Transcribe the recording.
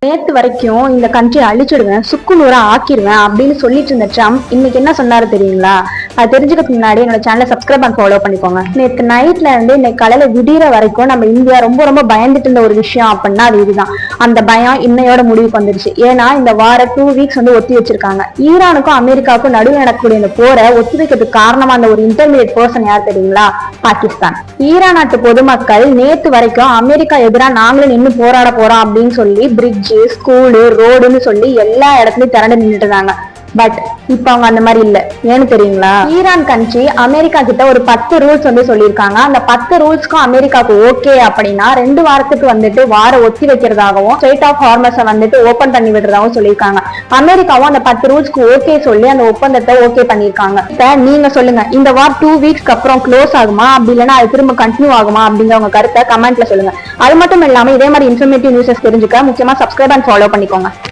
நேத்து வரைக்கும் இந்த கண்ட்ரி அழிச்சிடுவேன், சுக்குநூறா ஆக்கிடுவேன் அப்படின்னு சொல்லிட்டு இருந்த ட்ரம்ப் இன்னைக்கு என்ன சொன்னாரு தெரியுங்களா? அது தெரிஞ்சுக்கிறதுக்கு முன்னாடி என்னோட சேனலை சப்ஸ்கிரைப் அண்ட் ஃபாலோ பண்ணிக்கோங்க. நேற்று நைட்ல இருந்து இன்னைக்கு காலையில விடிகிற வரைக்கும் நம்ம இந்தியா ரொம்ப ரொம்ப பயந்துட்டு இருந்த ஒரு விஷயம் அப்படின்னா அது இதுதான். அந்த பயம் இன்னையோட முடிவுக்கு வந்துருச்சு. ஏன்னா இந்த வார 2 வீக்ஸ் ஒத்தி வச்சிருக்காங்க. ஈரானுக்கும் அமெரிக்காவுக்கும் நடுவில் நடக்கக்கூடிய இந்த போரை ஒத்தி வைக்கிறதுக்கு காரணமா அந்த ஒரு இன்டர்மீடியட் பர்சன் யார் தெரியுங்களா? பாகிஸ்தான். ஈரான் நாட்டு பொதுமக்கள் நேத்து வரைக்கும் அமெரிக்கா எதிராக நாங்களும் நின்று போராட போறோம் அப்படின்னு சொல்லி பிரிட்ஜ், ஸ்கூலு, ரோடுன்னு சொல்லி எல்லா இடத்துலயும் திரண்டு நின்றுட்டு இருந்தாங்க. பட் இப்ப அவங்க அந்த மாதிரி இல்ல. ஏன்னு தெரியுங்களா? ஈரான் கண்ட்ரி அமெரிக்கா கிட்ட ஒரு 10 ரூல்ஸ் சொல்லியிருக்காங்க. அந்த 10 ரூல்ஸ்க்கும் அமெரிக்காவுக்கு ஓகே அப்படின்னா 2 வாரத்துக்கு வார ஒத்தி வைக்கிறதாகவும் ஸ்ட்ரெய்ட் ஆஃப் ஹார்மஸை ஓபன் பண்ணி விடுறதாகவும் சொல்லியிருக்காங்க. அமெரிக்காவும் அந்த 10 ரூல்ஸ்க்கு ஓகே சொல்லி அந்த ஒப்பந்தத்தை ஓகே பண்ணிருக்காங்க. இப்ப நீங்க சொல்லுங்க, இந்த வார் 2 வீக்ஸ்க்கு அப்புறம் க்ளோஸ் ஆகுமா, அப்படி இல்லைன்னா அது திரும்ப கண்டினியூ ஆகுமா அப்படிங்கிற உங்க கருத்தை கமெண்ட்ல சொல்லுங்க. அது மட்டும் இல்லாம இதே மாதிரி இன்ஃபர்மேட்டிவ் நியூஸஸ் தெரிஞ்சுக்க முக்கியமா சப்ஸ்கிரைப் அண்ட் ஃபாலோ பண்ணிக்கோங்க.